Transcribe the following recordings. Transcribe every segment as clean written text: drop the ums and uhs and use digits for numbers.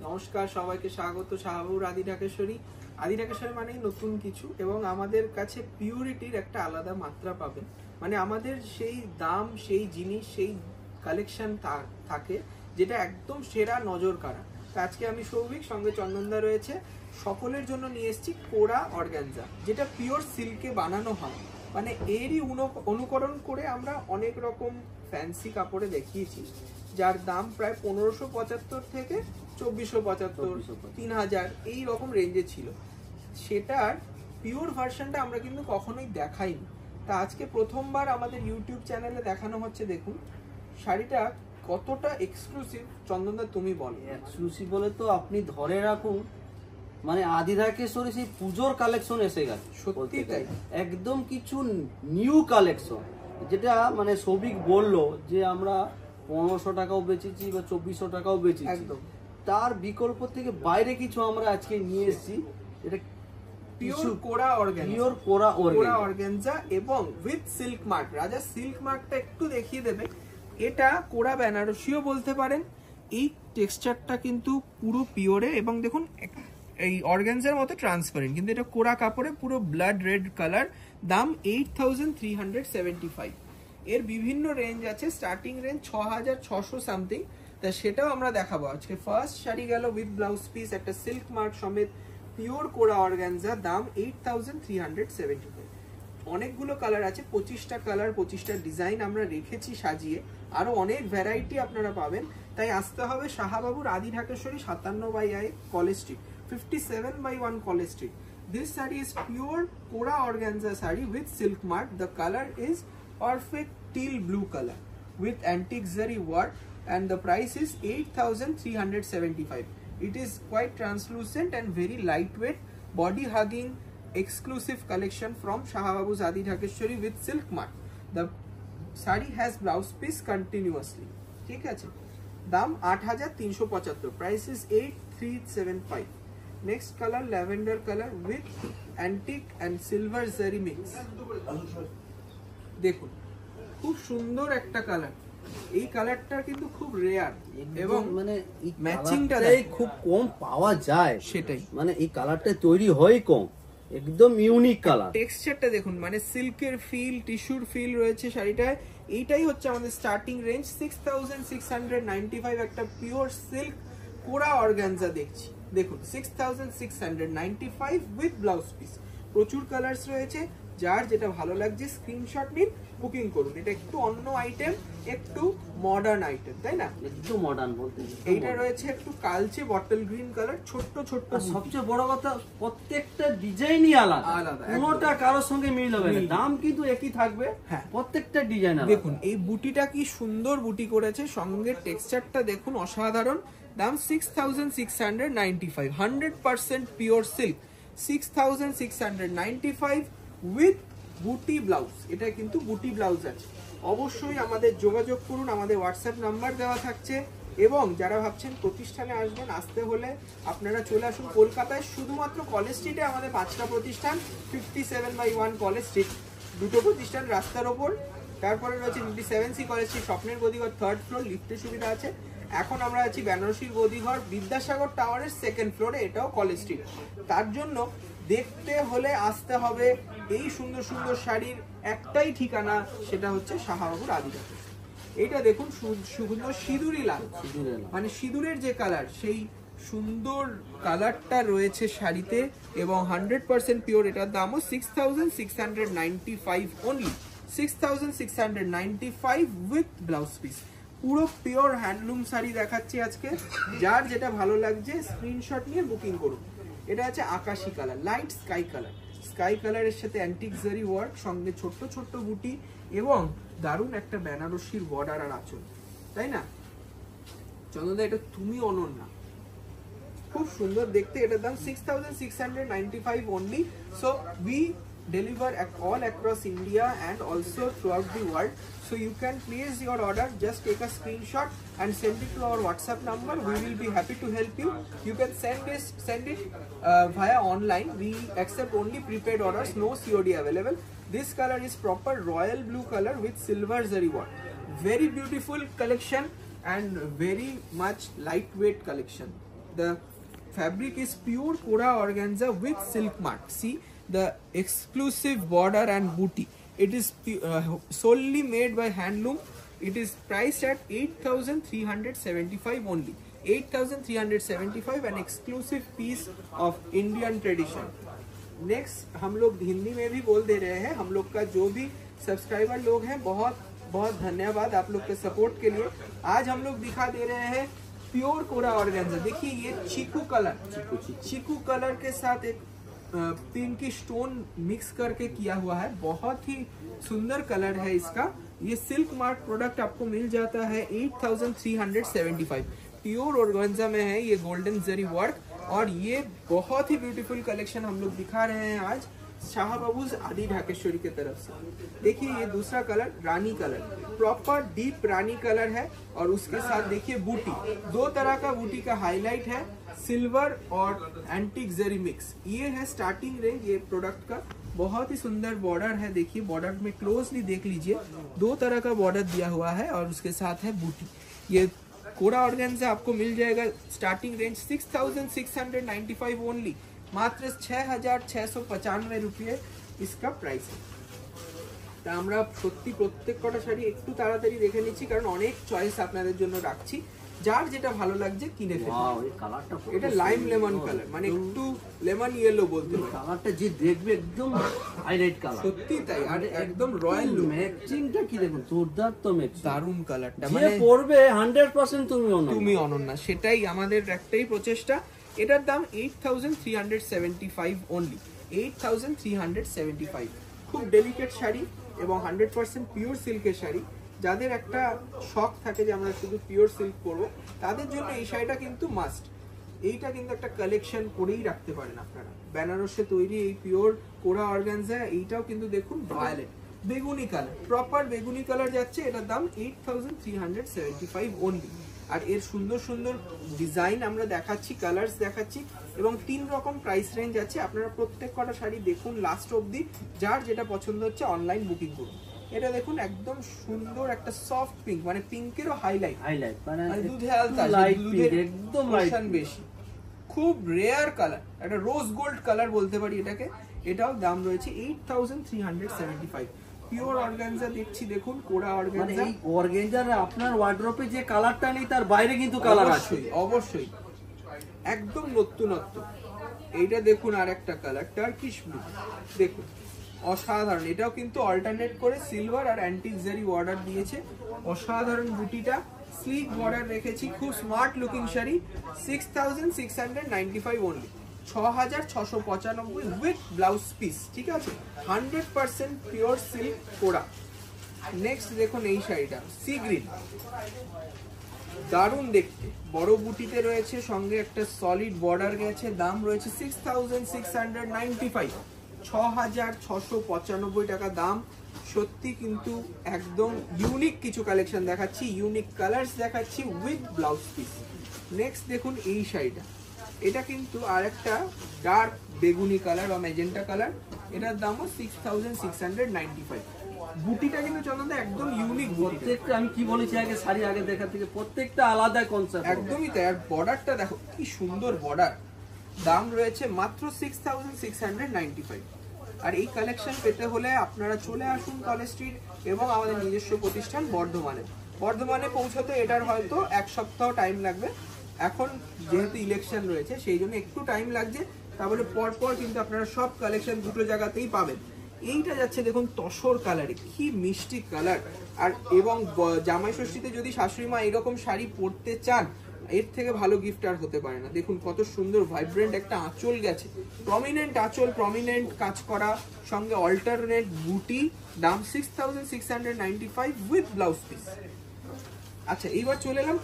নমস্কার সবাইকে স্বাগত শাহবাবুর আদি ঢাকেশ্বরী। আদি ঢাকেশ্বরী মানেই নতুন কিছু এবং আমাদের কাছে পিউরিটির একটা আলাদা মাত্রা পাবেন। মানে আমাদের সেই দাম, সেই জিনিস, সেই কালেকশন থাকে যেটা একদম সেরা নজর কাড়া। আজকে আমি সৌভিক, সঙ্গে চন্দনদা রয়েছে। সকলের জন্য নিয়ে এসেছি কোরা অর্গানজা, যেটা পিওর সিল্কে বানানো হয়। মানে এরই অনুকরণ করে আমরা অনেক রকম ফ্যান্সি কাপড়ে দেখিয়েছি, যার দাম প্রায় 1575 থেকে 2475, 3000 এই রকম রেঞ্জে ছিল। সেটার পিওর ভার্সনটা আমরা কিন্তু কখনোই দেখাইনি। তা আজকে প্রথমবার আমাদের ইউটিউব চ্যানেলে দেখানো হচ্ছে। দেখুন শাড়িটা কতটা এক্সক্লুসিভ। চন্দনদা তুমি বলো। এক্সক্লুসিভ বলে তো আপনি ধরে রাখুন, মানে আদি ঢাকেশ্বরী সেই পুজোর কালেকশন এসে গেছে। সত্যি তাই, একদম কিছু নিউ কালেকশন, যেটা মানে সৌভিক বললো যে আমরা 1500 টাকাও বেচেছি বা 2400 টাকাও বেচেছি, একদম তার বিকল্প থেকে বাইরে কিছু আমরা আজকে নিয়ে এসেছি। এটা পিওর কোরা অর্গানজা এবং উইথ সিল্ক মার্ক। রাজা সিল্ক মার্কটা একটু দেখিয়ে দেবে। এটা কোরা বেনারসিও বলতে পারেন। এই টেক্সচারটা কিন্তু পুরো পিওরে এবং দেখুন এই অর্গানজার মতো ট্রান্সপারেন্ট, কিন্তু এটা কোরা কাপড়ে পুরো ব্লাড রেড কালার। দাম 8375। এর বিভিন্ন রেঞ্জ আছে, স্টার্টিং রেঞ্জ 6600 সামথিং। তা সেটাও আমরা দেখাবো আজকে। ফার্স্ট শাড়ি গেল উইথ ব্লাউজ পিস, একটা সিল্ক মার্ক সমেত পিওর কোরা অর্গানজা, দাম 8375। অনেকগুলো কালার আছে, 25টা কালার, 25টা ডিজাইন আমরা রেখেছি সাজিয়ে। আরো অনেক ভ্যারাইটি আপনারা পাবেন। তাই আসতে হবে শাহবাবুর আদি Dhakeshwari 57/1 college street, 57/1 college street. This saree is pure Kora organza saree with silk mark. The color is perfect teal blue color with antique zari work, and the price is 8375. It is quite translucent and very lightweight, body hugging, exclusive collection from Shahababu's Adi Dhakeshwari with silk mark. The saree has blouse piece continuously. ঠিক আছে, দাম 8375, price is 8375. Next color, lavender color with antique and silver zari mix. দেখুন খুব সুন্দর একটা colour. এই কালারটা কিন্তু খুব রেয়ার এবং মানে ম্যাচিংটা খুব কম পাওয়া যায়। সেটাই, মানে এই কালারটা তৈরি হয় কম, একদম ইউনিক কালার। টেক্সচারটা দেখুন, মানে সিল্কের ফিল, টিস্যুর ফিল রয়েছে শাড়িটায়। এইটাই হচ্ছে আমাদের স্টার্টিং রেঞ্জ 6695। একটা পিওর সিল্ক কোরা অর্গানজা দেখছি। দেখুন 6695 উইথ ব্লাউজ পিস। প্রচুর কালার্স রয়েছে, যার যেটা ভালো লাগছে স্ক্রিনশট নিন, বুকিং করুন। এটা একটু অন্য আইটেম, একটু মডার্ন আইটেম, তাই না? একটু মডার্ন বলতে এইটা রয়েছে একটু কালচে বটল গ্রিন কালার, ছোট্ট ছোট্ট। সবচেয়ে বড় কথা, প্রত্যেকটা ডিজাইনই আলাদা, কোনোটা কারোর সঙ্গে মিল হবে না। দাম কিন্তু একই থাকবে, হ্যাঁ, প্রত্যেকটা ডিজাইন। দেখুন এই বুটিটা কি সুন্দর বুটি করেছে, সঙ্গে টেক্সচারটা দেখুন অসাধারণ। দাম 6695, 100% পিওর সিল্ক, 6695 উইথ বুটি ব্লাউজ। এটা কিন্তু বুটি ব্লাউজ আছে। অবশ্যই আমাদের যোগাযোগ করুন, আমাদের হোয়াটসঅ্যাপ নাম্বার দেওয়া থাকছে। এবং যারা ভাবছেন প্রতিষ্ঠানে আসবেন, আসতে হলে আপনারা চলে আসুন কলকাতায়। শুধুমাত্র কলেজ স্ট্রিটে আমাদের 5টা প্রতিষ্ঠান, 57/1 কলেজ স্ট্রিট, 2টো প্রতিষ্ঠান রাস্তার ওপর। তারপরে রয়েছে 57C কলেজ স্ট্রিট, স্বপ্নের গদিঘর 3rd ফ্লোর, লিফটের সুবিধা আছে। এখন আমরা আছি বেনারসির গদিঘর বিদ্যাসাগর টাওয়ারের 2nd ফ্লোরে, এটাও কলেজ স্ট্রিট। তার জন্য দেখতে হলে আসতে হবে এই সুন্দর সুন্দর শাড়ির একটাই ঠিকানা, সেটা হচ্ছে শাহবাবুর আদি ঢাকেশ্বরী। এইটা দেখুন সুন্দর সিঁদুরি লাল, মানে সিঁদুরের যে কালার, সেই সুন্দর কালারটা রয়েছে শাড়িতে এবং 100% পিওর। এটার দামও 6695 অনলি, 6695 উইথ ব্লাউজ পিস। পুরো পিওর হ্যান্ডলুম শাড়ি দেখাচ্ছি আজকে। যার যেটা ভালো লাগছে স্ক্রিনশট নিয়ে বুকিং করুন। এটা আছে আকাশি colour, light sky colour. Sky কালারের সাথে অ্যান্টিক জারি ওয়ার্ক, সঙ্গে ছোট্ট ছোট্ট বুটি এবং দারুণ একটা বেনারসির বর্ডার আর আঁচল, তাই না চন্দনদা? এটা তুমি অনন্যা, খুব সুন্দর দেখতে। এটার দাম 6695 only. So we deliver all across India and also throughout the world. So you can place your order, just take a screenshot and send it to our WhatsApp number. We will be happy to help you. You can send it via online. We accept only prepaid orders, no COD available. This color is proper royal blue color with silver zari work. Very beautiful collection and very much lightweight collection. The fabric is pure Kora organza with silk mark. See the exclusive border and booty. It is solely made by handloom. It is priced at 8,375 only. 8,375, an exclusive piece of Indian tradition. Next हम लोग हिंदी में भी बोल दे रहे हैं. हम लोग का जो भी सब्सक्राइबर लोग हैं, बहुत बहुत धन्यवाद आप लोग के सपोर्ट के लिए. आज हम लोग दिखा दे रहे हैं प्योर कोरा ऑर्गेन्जा. देखिए ये चीकू कलर के साथ एक पिंकी स्टोन मिक्स करके किया हुआ है. बहुत ही सुंदर कलर है इसका. ये सिल्क मार्क प्रोडक्ट आपको मिल जाता है 8,375. प्योर ऑर्गेन्जा में है ये गोल्डन जरी वर्क. और ये बहुत ही ब्यूटीफुल कलेक्शन हम लोग दिखा रहे हैं आज शाह बाबूज आदि ढाकेश्वरी के तरफ से. देखिए ये दूसरा कलर रानी कलर, प्रॉपर डीप रानी कलर है. और उसके साथ देखिए बूटी, दो तरह का बूटी का हाईलाइट है, सिल्वर और एंटीक जरी मिक्स. ये है स्टार्टिंग रेंज ये प्रोडक्ट का. बहुत ही सुंदर बॉर्डर है. देखिए बॉर्डर में क्लोजली देख लीजिए, दो तरह का बॉर्डर दिया हुआ है और उसके साथ है बूटी. ये कोरा ऑर्गेन्जा आपको मिल जाएगा स्टार्टिंग रेंज 6,695 ओनली. মাত্র 6,695 রুপিয়ে इसका प्राइस है. তা আমরা সত্যি প্রত্যেক কটা শাড়ি একটু তাড়াতাড়ি দেখে নিচ্ছি, কারণ অনেক চয়েস আপনাদের জন্য রাখছি. যার যেটা ভালো লাগছে কিনে ফেলুন. ওয়াও, এই কালারটা এটা লাইম লেমন কালার, মানে একটু লেমন ইয়েলো বলতে পারেন. কালারটা যে দেখবে একদম হাইলাইট কালার, সত্যি তাই. আর একদম রয়্যাল লুক. ম্যাচিংটা কি দেখুন, দুর্দান্ত ম্যাচ, দারুণ কালারটা. মানে পরবে 100% তুমি অনন্যা. সেটাই আমাদের একটাই প্রচেষ্টা. এটার দাম 8,375 only. 8,375. খুব ডেলিকেট শাড়ি এবং 100% পিওর সিল্কের শাড়ি. যাদের একটা শখ থাকে যে আমরা শুধু পিওর সিল্ক পরবো, তাদের জন্য এই শাড়িটা কিন্তু মাস্ট. এইটা কিন্তু একটা কালেকশন করেই রাখতে পারেন আপনারা. বেনারসে তৈরি এই পিওর কোরা অর্গানজা. এইটাও কিন্তু দেখুন ভায়োলেট বেগুনি কালার, প্রপার বেগুনি কালার যাচ্ছে. এটার দাম 8,375 only. আর এর সুন্দর সুন্দর ডিজাইন আমরা দেখাচ্ছি, কালার্স দেখাচ্ছি এবং 3 রকম প্রাইস রেঞ্জ আছে. আপনারা প্রত্যেক কটা শাড়ি দেখুন লাস্ট অবধি. যার যেটা পছন্দ হচ্ছে অনলাইন বুকিং করুন. এটা দেখুন একদম সুন্দর একটা সফট পিঙ্ক, মানে পিঙ্কেরও হাইলাইট মানে দুধে আলতা, একদম লাইট বেশি, খুব রেয়ার কালার, একটা রোজ গোল্ড কালার বলতে পারি এটাকে. এটাও দাম রয়েছে 8,375. পিওর অর্গানজা দেখছি দেখুন, কোরা অর্গানজা. এই অর্গানজার আপনার ওয়ার্ড্রপে যে কালারটা নেই তার বাইরে কিন্তু কালার আছে অবশ্যই. একদম নতুনত্ব. এইটা দেখুন আরেকটা কালার টার্কিশ ব্লু, দেখুন অসাধারণ. এটাও কিন্তু অল্টারনেট করে সিলভার আর অ্যান্টিক জারি বর্ডার দিয়েছে. অসাধারণ বুটিটা, স্লিক বর্ডার রেখেছি. খুব smart looking sari. 6,695 only. 6,695 with blouse piece. ঠিক আছে, 100% পিওর সিল্ক কোরা. নেক্সট দেখুন এই শাড়িটা সি গ্রিন, দারুণ দেখতে, বড় বুটিতে রয়েছে, সঙ্গে একটা সলিড বর্ডার গেছে. দাম রয়েছে 6,695. 6,695 টাকা দাম. সত্যি কিন্তু একদম ইউনিক কিছু কালেকশন দেখাচ্ছি, ইউনিক কালার্স দেখাচ্ছি উইথ ব্লাউজ পিস. নেক্সট দেখুন এই শাড়িটা. এটা কিন্তু আরেকটা ডার্ক বেগুনি কালার বা ম্যাজেন্টা কালার. এটার দামও 6,695. বুটিটা কিন্তু চন্দন একদম ইউনিক. প্রত্যেকটা আমি কি বলেছি আগে, শাড়ি আগে দেখা থেকে প্রত্যেকটা আলাদা কনসেপ্ট. একদমই তাই. আর বর্ডারটা দেখো কি সুন্দর বর্ডার. দাম রয়েছে মাত্র 6,695. আর এই কালেকশন পেতে হলে আপনারা চলে আসুন কলেজ স্ট্রিট এবং আমাদের নিজস্ব প্রতিষ্ঠান বর্ধমানে পৌঁছতে এটার হয়তো 1 সপ্তাহ টাইম লাগবে. এখন যেহেতু ইলেকশন রয়েছে সেই জন্য একটু টাইম লাগছে. তাহলে পরপর কিন্তু আপনারা সব কালেকশন দুটো জায়গাতেই পাবেন. এইটা যাচ্ছে দেখুন তসর কালারে, কি মিষ্টি কালার. আর এবং জামাই ষষ্ঠীতে যদি শাশুড়ি মা এরকম শাড়ি পরতে চান, এর থেকে ভালো গিফট আর হতে পারে না. দেখুন কত সুন্দর ভাইব্রেন্ট একটা আঁচল গেছে, প্রমিনেন্ট আঁচল, প্রমিনেন্ট কাজ করা, সঙ্গে অল্টারনেট বুটি. দাম 6,695 উইথ ব্লাউজ পিস. আচ্ছা এইবার চলে এলাম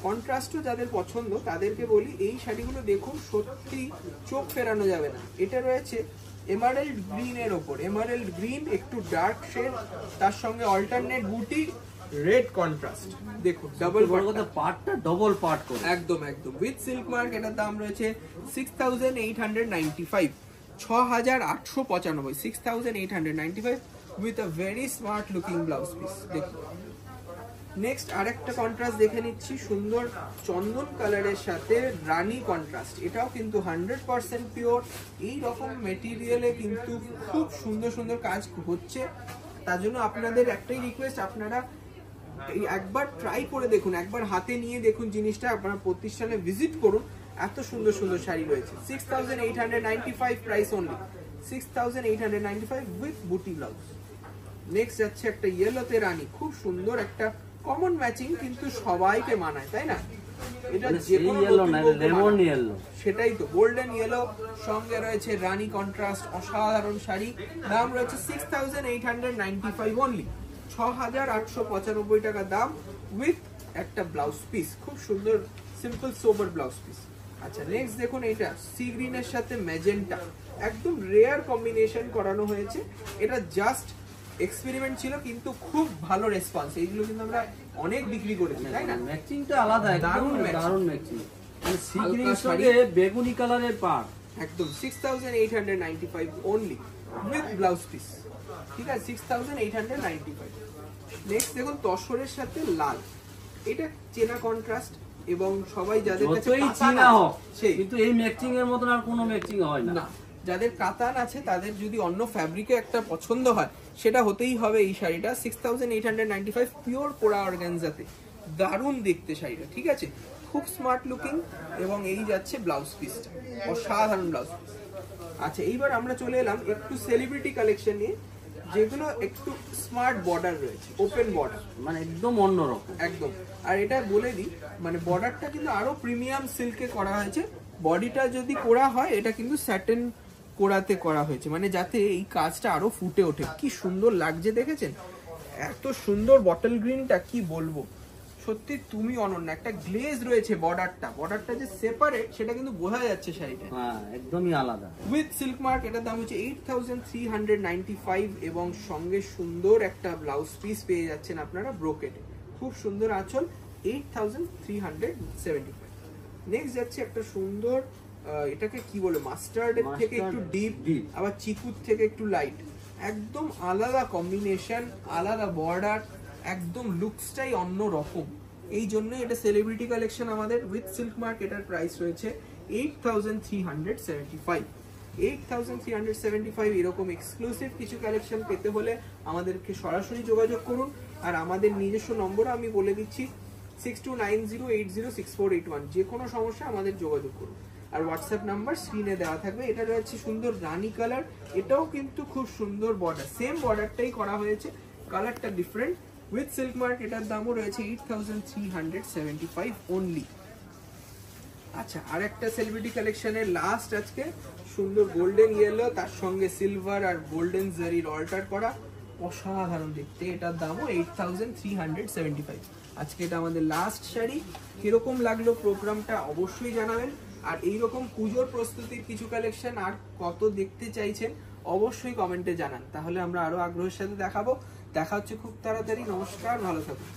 কন্ট্রাস্টও যাদের পছন্দ তাদেরকে বলি এই শাড়িগুলো দেখুন, সত্যি চোখ ফেরানো যাবে না. এটা রয়েছে এমারেল্ড গ্রিন এর ওপর, এমারেল্ড গ্রিন একটু ডার্ক শেড, তার সঙ্গে অল্টারনেট বুটি, রেড কন্ট্রাস্ট. দেখুন ডাবল পার্টটা ডবল পার্ট করে একদম উইথ সিল্ক মার্ক. এটার দাম রয়েছে 6,895. 6,895. 6,895 with a very smart looking blouse piece. দেখুন নেক্সট আরেকটা কন্ট্রাস্ট দেখে নিচ্ছি, সুন্দর চন্দন কালারের সাথে রানী কন্ট্রাস্ট। এটাও কিন্তু 100% পিওর। এই রকম মেটেরিয়ালে কিন্তু খুব সুন্দর সুন্দর কাজ হচ্ছে। তার জন্য আপনাদের একটাই রিকোয়েস্ট, আপনারা এই একবার ট্রাই করে দেখুন, একবার হাতে নিয়ে দেখুন জিনিসটা, আপনারা প্রতিষ্ঠানে ভিজিট করুন। এত সুন্দর সুন্দর শাড়ি রয়েছে। 6895 প্রাইস অনলি, 6895 উইথ বুটি ব্লাউজ। নেক্সট যাচ্ছে একটা ইয়েলোতে রানী, খুব সুন্দর একটা কমন ম্যাচিং, কিন্তু সবাইকে মানায়, তাই না? এটা যে কোনো লেমন ইয়েলো, সেটাই তো, গোল্ডেন ইয়েলো সঙ্গে রয়েছে রানী কন্ট্রাস্ট, অসাধারণ শাড়ি। দাম রয়েছে 6895 অনলি, 6895 টাকা দাম, উইথ একটা ব্লাউজ পিস, খুব সুন্দর সিম্পল সোবার ব্লাউজ পিস। আচ্ছা নেক্সট দেখুন, এটা সি গ্রিনের সাথে ম্যাজেন্টা, একদম রেয়ার কম্বিনেশন করানো হয়েছে। এটা জাস্ট এক্সপেরিমেন্ট ছিল, কিন্তু খুব ভালো রেসপন্স। এইগুলো কিন্তু আমরা অনেক বিক্রি করেছি, তাই না? ম্যাচিংটা আলাদা, দারুণ দারুণ ম্যাচিং। সি গ্রিন সঙ্গে বেগুনি কালারের পাড়, একদম 6895 অনলি উইথ ব্লাউজ পিস, ঠিক আছে? 6895। নেক্সট দেখুন তসরের সাথে লাল, এটা চেনা কন্ট্রাস্ট, এবং সবাই যাদের কাছে চিনা হোক, কিন্তু এই ম্যাচিং এর মতন আর কোনো ম্যাচিং হয় না। যাদের কাতান আছে, তাদের যদি অন্য ফ্যাব্রিকে একটা পছন্দ হয়, সেটা হতেই হবে এই শাড়িটা। 6895 পিওর কোরা অর্গানজাতে, দারুণ দেখতে শাড়িটা, ঠিক আছে? খুব স্মার্ট লুকিং, এবং এই যাচ্ছে ব্লাউজ পিসটা, অসাধারণ ব্লাউজ পিস। আচ্ছা এইবার আমরা চলে এলাম একটু সেলিব্রিটি কালেকশন নিয়ে, যেগুলো একটু স্মার্ট বর্ডার রয়েছে, ওপেন বর্ডার, মানে একদম অন্যরকম একদম। আর এটা বলে দিই, মানে বর্ডারটা কিন্তু আরো প্রিমিয়াম সিল্কে করা হয়েছে। বডিটা যদি কোরা হয়, এটা কিন্তু স্যাটেন কোরাতে করা হয়েছে, মানে যাতে এই কাজটা আরো ফুটে ওঠে। কি সুন্দর লাগছে দেখেছেন? এত সুন্দর বটল গ্রিনটা কি বলবো, সত্যি তুমি অনন্য। একটা গ্লেজ রয়েছে বর্ডারটা যে সেপারেট, সেটা কিন্তু বোঝা যাচ্ছে শাড়িটা, হ্যাঁ একদমই আলাদা। উইথ সিল্ক মার্ক, এটার দাম হচ্ছে 8395, এবং সঙ্গে সুন্দর একটা ব্লাউজ পিস পেয়ে যাচ্ছেন আপনারা ব্রোকেটে, খুব সুন্দর আঁচল, 8375। নেক্সট যাচ্ছে একটা সুন্দর, এটাকে কি বলে, মাস্টার্ডের থেকে একটু ডিপ, আবার চিকুর থেকে একটু লাইট, একদম আলাদা কম্বিনেশন, আলাদা বর্ডার, একদম লুকসটাই অন্য রকম। এই জন্য এটা সেলিব্রিটি কালেকশন আমাদের, উইথ সিল্ক মার্ক। এটার প্রাইস রয়েছে 8375। 8375 এরকম এক্সক্লুসিভ কিছু কালেকশন পেতে হলে আমাদেরকে সরাসরি যোগাযোগ করুন। আর আমাদের নিজস্ব নম্বর আমি বলে দিচ্ছি, 6290806481। যে কোনো সমস্যা আমাদের যোগাযোগ করুন। আর হোয়াটসঅ্যাপ নাম্বার স্ক্রিনে দেওয়া থাকবে। এটা রয়েছে সুন্দর রানী কালার, এটাও কিন্তু খুব সুন্দর বর্ডার, সেম বর্ডারটাই করা হয়েছে, কালারটা ডিফারেন্ট, উইথ সিল্ক মার্ক। এটার দামও রয়েছে 8375 অনলি। আচ্ছা আর একটা সেলিব্রিটি কালেকশনের লাস্ট আজকে, সুন্দর গোল্ডেন ইয়েলো, তার সঙ্গে সিলভার আর গোল্ডেন জারির অল্টার করা, অসাধারণ দেখতে। এটার দামও 8375। আজকে এটা আমাদের লাস্ট শাড়ি। কিরকম লাগলো প্রোগ্রামটা অবশ্যই জানাবেন। আর এইরকম পুজোর প্রস্তুতির কিছু কালেকশন আর কত দেখতে চাইছেন অবশ্যই কমেন্টে জানান, তাহলে আমরা আরো আগ্রহের সাথে দেখাবো। দেখা হচ্ছে খুব তাড়াতাড়ি। নমস্কার, ভালো থাকুন।